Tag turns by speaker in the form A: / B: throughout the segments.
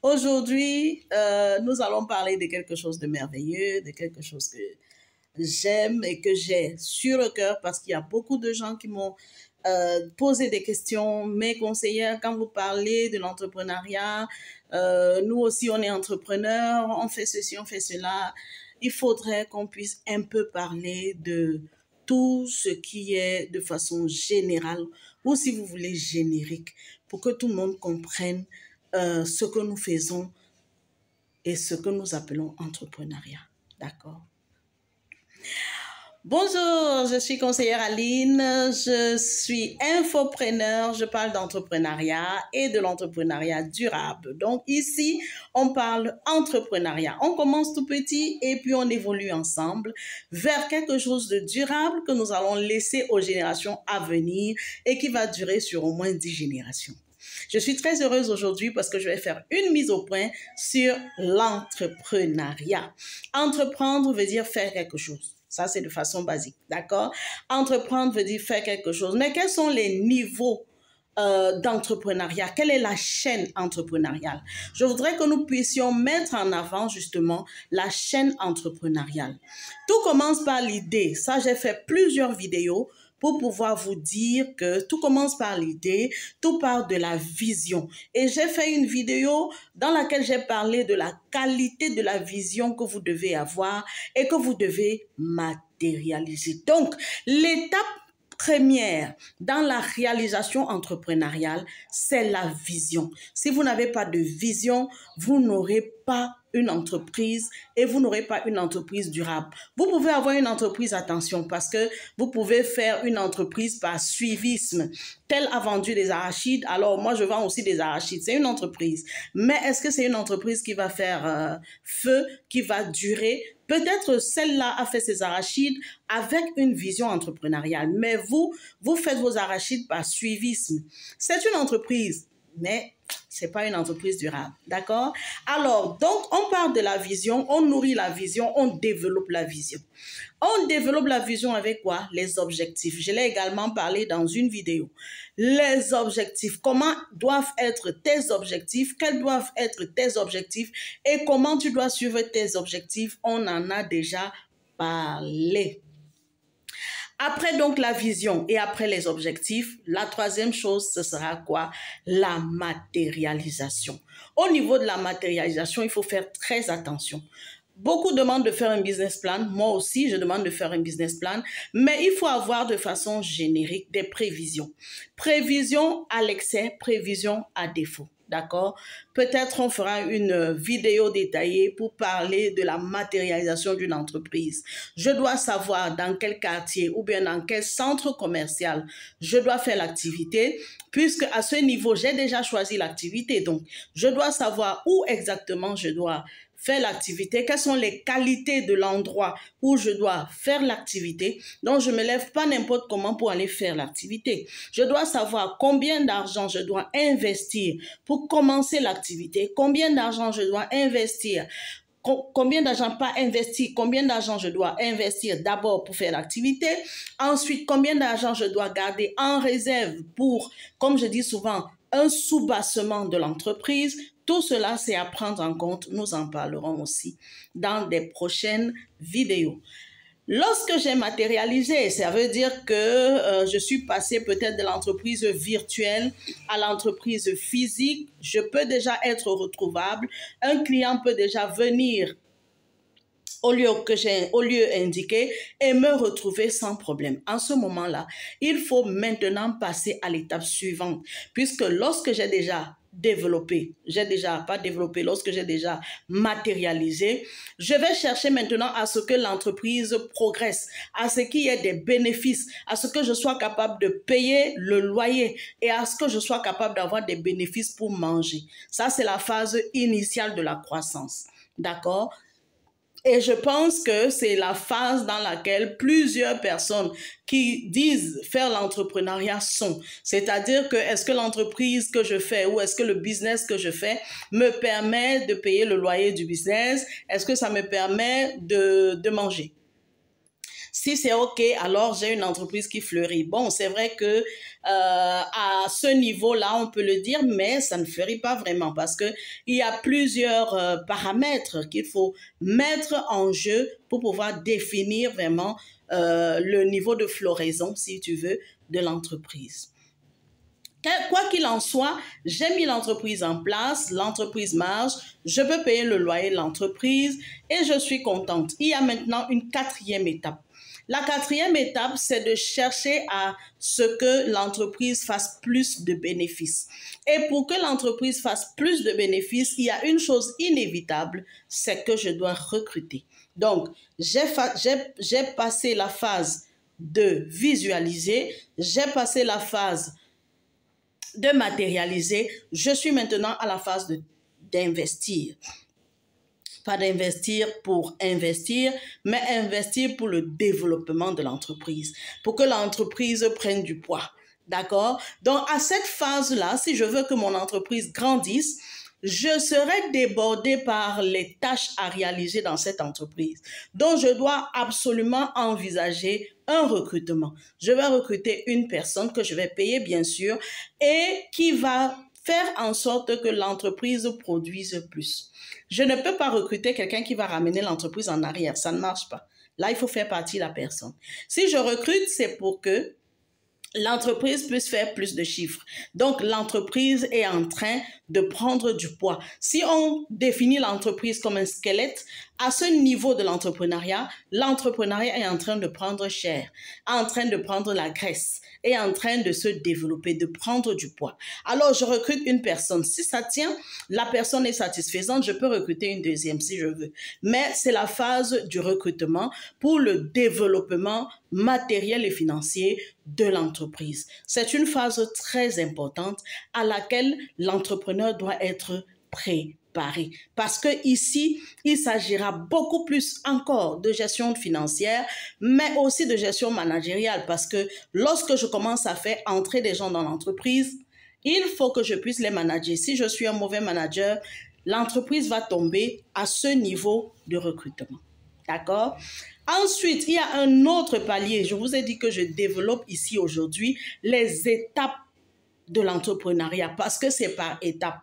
A: Aujourd'hui, nous allons parler de quelque chose de merveilleux, de quelque chose que j'aime et que j'ai sur le cœur parce qu'il y a beaucoup de gens qui m'ont posé des questions. Mes conseillères, quand vous parlez de l'entrepreneuriat, nous aussi on est entrepreneurs, on fait ceci, on fait cela. Il faudrait qu'on puisse un peu parler de tout ce qui est de façon générale ou si vous voulez générique pour que tout le monde comprenne ce que nous faisons et ce que nous appelons entrepreneuriat. D'accord? Bonjour, je suis conseillère Aline, je suis infopreneur, je parle d'entrepreneuriat et de l'entrepreneuriat durable. Donc ici, on parle entrepreneuriat. On commence tout petit et puis on évolue ensemble vers quelque chose de durable que nous allons laisser aux générations à venir et qui va durer sur au moins 10 générations. Je suis très heureuse aujourd'hui parce que je vais faire une mise au point sur l'entrepreneuriat. Entreprendre veut dire faire quelque chose. Ça, c'est de façon basique, d'accord? Entreprendre veut dire faire quelque chose. Mais quels sont les niveaux d'entrepreneuriat? Quelle est la chaîne entrepreneuriale? Je voudrais que nous puissions mettre en avant justement la chaîne entrepreneuriale. Tout commence par l'idée. Ça, j'ai fait plusieurs vidéos pour pouvoir vous dire que tout commence par l'idée, tout part de la vision. Et j'ai fait une vidéo dans laquelle j'ai parlé de la qualité de la vision que vous devez avoir et que vous devez matérialiser. Donc, l'étape première dans la réalisation entrepreneuriale, c'est la vision. Si vous n'avez pas de vision, vous n'aurez pas une entreprise et vous n'aurez pas une entreprise durable. Vous pouvez avoir une entreprise, attention, parce que vous pouvez faire une entreprise par suivisme. Tel a vendu des arachides, alors moi je vends aussi des arachides. C'est une entreprise. Mais est-ce que c'est une entreprise qui va faire feu, qui va durer? Peut-être celle-là a fait ses arachides avec une vision entrepreneuriale. Mais vous faites vos arachides par suivisme. C'est une entreprise, mais c'est pas une entreprise durable, d'accord? Alors, donc, on parle de la vision, on nourrit la vision, on développe la vision. On développe la vision avec quoi? Les objectifs. Je l'ai également parlé dans une vidéo. Les objectifs, comment doivent être tes objectifs, quels doivent être tes objectifs et comment tu dois suivre tes objectifs, on en a déjà parlé. Après donc la vision et après les objectifs, la troisième chose, ce sera quoi? La matérialisation. Au niveau de la matérialisation, il faut faire très attention. Beaucoup demandent de faire un business plan. Moi aussi, je demande de faire un business plan. Mais il faut avoir de façon générique des prévisions. Prévision à l'excès, prévision à défaut. D'accord? Peut-être on fera une vidéo détaillée pour parler de la matérialisation d'une entreprise. Je dois savoir dans quel quartier ou bien dans quel centre commercial je dois faire l'activité, puisque à ce niveau, j'ai déjà choisi l'activité. Donc, je dois savoir où exactement je dois faire l'activité, quelles sont les qualités de l'endroit où je dois faire l'activité. Donc, je ne me lève pas n'importe comment pour aller faire l'activité. Je dois savoir combien d'argent je dois investir pour commencer l'activité, combien d'argent je dois investir, combien d'argent pas investir, combien d'argent je dois investir d'abord pour faire l'activité, ensuite combien d'argent je dois garder en réserve pour, comme je dis souvent, un soubassement de l'entreprise. Tout cela, c'est à prendre en compte. Nous en parlerons aussi dans des prochaines vidéos. Lorsque j'ai matérialisé, ça veut dire que je suis passée peut-être de l'entreprise virtuelle à l'entreprise physique. Je peux déjà être retrouvable. Un client peut déjà venir au lieu indiqué et me retrouver sans problème. En ce moment-là, il faut maintenant passer à l'étape suivante, puisque lorsque j'ai déjà lorsque j'ai déjà matérialisé, je vais chercher maintenant à ce que l'entreprise progresse, à ce qu'il y ait des bénéfices, à ce que je sois capable de payer le loyer et à ce que je sois capable d'avoir des bénéfices pour manger. Ça, c'est la phase initiale de la croissance. D'accord? Et je pense que c'est la phase dans laquelle plusieurs personnes qui disent faire l'entrepreneuriat sont. C'est-à-dire que est-ce que l'entreprise que je fais ou est-ce que le business que je fais me permet de payer le loyer du business? Est-ce que ça me permet de manger? Si c'est OK, alors j'ai une entreprise qui fleurit. Bon, c'est vrai que à ce niveau-là, on peut le dire, mais ça ne fleurit pas vraiment parce que il y a plusieurs paramètres qu'il faut mettre en jeu pour pouvoir définir vraiment le niveau de floraison, si tu veux, de l'entreprise. Quoi qu'il en soit, j'ai mis l'entreprise en place, l'entreprise marche, je peux payer le loyer de l'entreprise et je suis contente. Il y a maintenant une quatrième étape. La quatrième étape, c'est de chercher à ce que l'entreprise fasse plus de bénéfices. Et pour que l'entreprise fasse plus de bénéfices, il y a une chose inévitable, c'est que je dois recruter. Donc, j'ai passé la phase de visualiser, j'ai passé la phase de matérialiser, je suis maintenant à la phase d'investir. Pas d'investir pour investir, mais investir pour le développement de l'entreprise, pour que l'entreprise prenne du poids. D'accord? Donc, à cette phase-là, si je veux que mon entreprise grandisse, je serai débordée par les tâches à réaliser dans cette entreprise. Donc, je dois absolument envisager un recrutement. Je vais recruter une personne que je vais payer, bien sûr, et qui va faire en sorte que l'entreprise produise plus. Je ne peux pas recruter quelqu'un qui va ramener l'entreprise en arrière. Ça ne marche pas. Là, il faut faire partie de la personne. Si je recrute, c'est pour que l'entreprise puisse faire plus de chiffres. Donc, l'entreprise est en train de prendre du poids. Si on définit l'entreprise comme un squelette, à ce niveau de l'entrepreneuriat est en train de prendre cher, en train de prendre la graisse, est en train de se développer, de prendre du poids. Alors, je recrute une personne. Si ça tient, la personne est satisfaisante, je peux recruter une deuxième si je veux. Mais c'est la phase du recrutement pour le développement matériel et financier de l'entreprise. C'est une phase très importante à laquelle l'entrepreneur doit être préparé. Parce que ici, il s'agira beaucoup plus encore de gestion financière, mais aussi de gestion managériale. Parce que lorsque je commence à faire entrer des gens dans l'entreprise, il faut que je puisse les manager. Si je suis un mauvais manager, l'entreprise va tomber à ce niveau de recrutement. D'accord? Ensuite, il y a un autre palier. Je vous ai dit que je développe ici aujourd'hui les étapes de l'entrepreneuriat parce que c'est par étapes.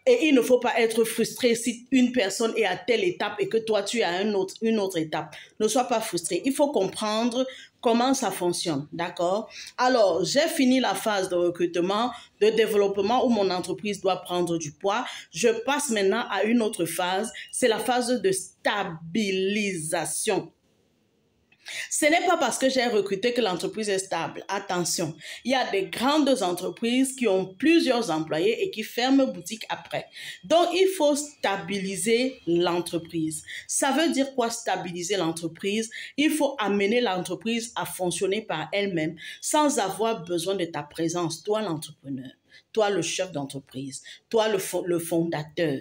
A: Et il ne faut pas être frustré si une personne est à telle étape et que toi, tu es à une autre étape. Ne sois pas frustré. Il faut comprendre comment ça fonctionne. D'accord? Alors, j'ai fini la phase de recrutement, de développement où mon entreprise doit prendre du poids. Je passe maintenant à une autre phase. C'est la phase de stabilisation. Ce n'est pas parce que j'ai recruté que l'entreprise est stable. Attention, il y a des grandes entreprises qui ont plusieurs employés et qui ferment boutique après. Donc, il faut stabiliser l'entreprise. Ça veut dire quoi stabiliser l'entreprise? Il faut amener l'entreprise à fonctionner par elle-même sans avoir besoin de ta présence, toi l'entrepreneur, toi le chef d'entreprise, toi le fondateur.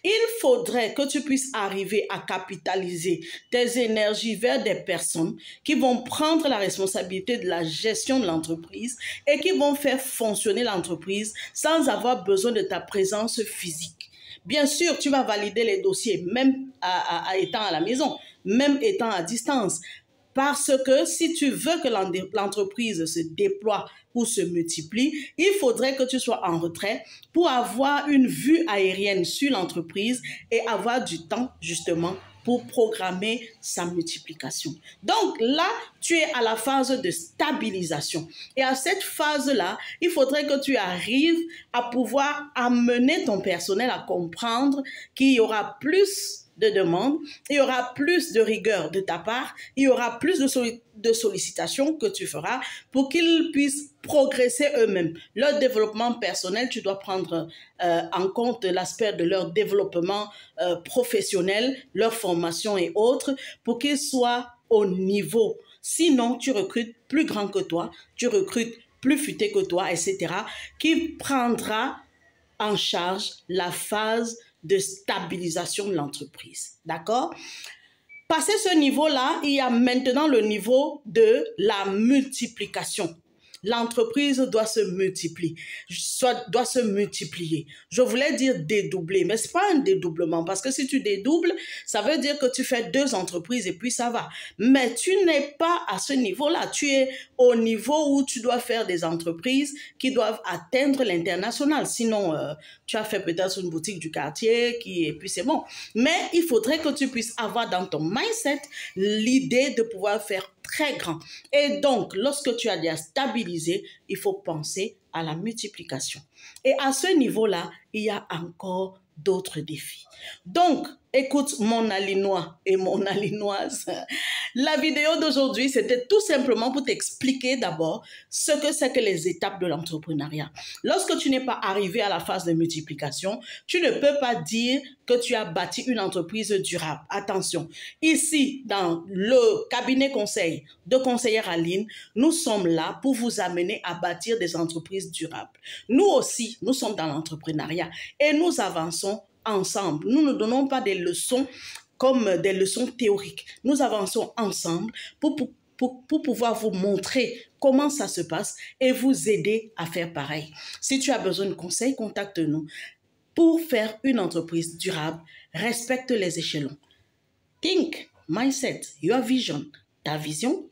A: Il faudrait que tu puisses arriver à capitaliser tes énergies vers des personnes qui vont prendre la responsabilité de la gestion de l'entreprise et qui vont faire fonctionner l'entreprise sans avoir besoin de ta présence physique. Bien sûr, tu vas valider les dossiers, même étant à la maison, même étant à distance. Parce que si tu veux que l'entreprise se déploie ou se multiplie, il faudrait que tu sois en retrait pour avoir une vue aérienne sur l'entreprise et avoir du temps justement pour programmer sa multiplication. Donc là, tu es à la phase de stabilisation. Et à cette phase-là, il faudrait que tu arrives à pouvoir amener ton personnel à comprendre qu'il y aura plus de demandes, il y aura plus de rigueur de ta part, il y aura plus de sollicitations que tu feras pour qu'ils puissent progresser eux-mêmes. Leur développement personnel, tu dois prendre en compte l'aspect de leur développement professionnel, leur formation et autres, pour qu'ils soient au niveau. Sinon, tu recrutes plus grand que toi, tu recrutes plus futé que toi, etc., qui prendra en charge la phase de stabilisation de l'entreprise. D'accord? Passé ce niveau-là, il y a maintenant le niveau de la multiplication. l'entreprise doit se multiplier, doit se multiplier. Je voulais dire dédoubler, mais c'est pas un dédoublement, parce que si tu dédoubles, ça veut dire que tu fais 2 entreprises et puis ça va. Mais tu n'es pas à ce niveau-là. Tu es au niveau où tu dois faire des entreprises qui doivent atteindre l'international. Sinon, tu as fait peut-être une boutique du quartier et puis c'est bon. Mais il faudrait que tu puisses avoir dans ton mindset l'idée de pouvoir faire très grand. Et donc, lorsque tu as déjà stabilisé, il faut penser à la multiplication. Et à ce niveau-là, il y a encore d'autres défis. Donc, écoute mon Alinois et mon Alinoise. La vidéo d'aujourd'hui, c'était tout simplement pour t'expliquer d'abord ce que c'est que les étapes de l'entrepreneuriat. Lorsque tu n'es pas arrivé à la phase de multiplication, tu ne peux pas dire que tu as bâti une entreprise durable. Attention, ici, dans le cabinet conseil de conseillère Aline, nous sommes là pour vous amener à bâtir des entreprises durables. Nous aussi, nous sommes dans l'entrepreneuriat et nous avançons ensemble. Nous ne donnons pas des leçons comme des leçons théoriques. Nous avançons ensemble pour pouvoir vous montrer comment ça se passe et vous aider à faire pareil. Si tu as besoin de conseils, contacte-nous. Pour faire une entreprise durable, respecte les échelons. Think, mindset, your vision, ta vision.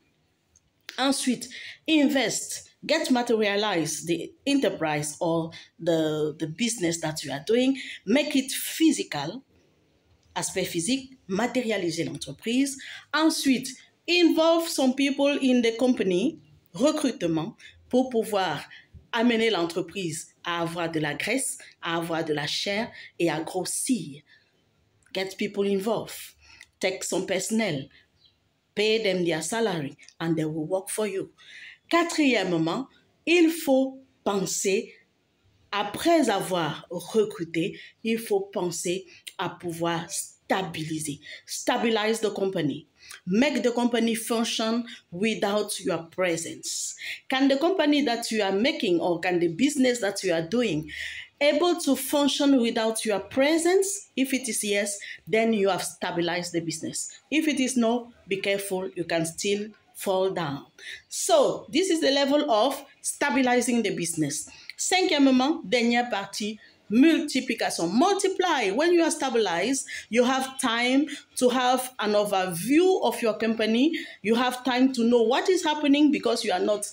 A: Ensuite, invest. Get materialize the enterprise or the business that you are doing. Make it physical, aspect physique, matérialiser l'entreprise. Ensuite, involve some people in the company, recrutement, pour pouvoir amener l'entreprise à avoir de la graisse, à avoir de la chair et à grossir. Get people involved. Take some personnel. Pay them their salary and they will work for you. Quatrièmement, il faut penser, après avoir recruté, il faut penser à pouvoir stabiliser. Stabilize the company. Make the company function without your presence. Can the company that you are making or can the business that you are doing able to function without your presence? If it is yes, then you have stabilized the business. If it is no, be careful, you can still fall down. So, this is the level of stabilizing the business. Cinquièmement, dernière partie, multiplication. Multiply. When you are stabilized, you have time to have an overview of your company. You have time to know what is happening because you are not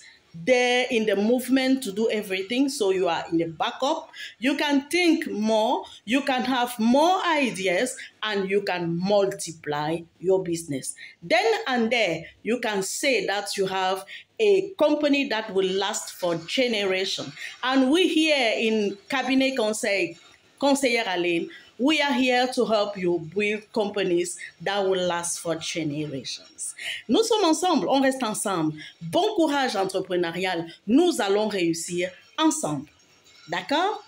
A: there in the movement to do everything, so you are in the backup. You can think more, you can have more ideas, and you can multiply your business. Then and there, you can say that you have a company that will last for generations. And we here in Cabinet Conseillère Aline, we are here to help you build companies that will last for generations. Nous sommes ensemble, on reste ensemble. Bon courage entrepreneurial, nous allons réussir ensemble. D'accord?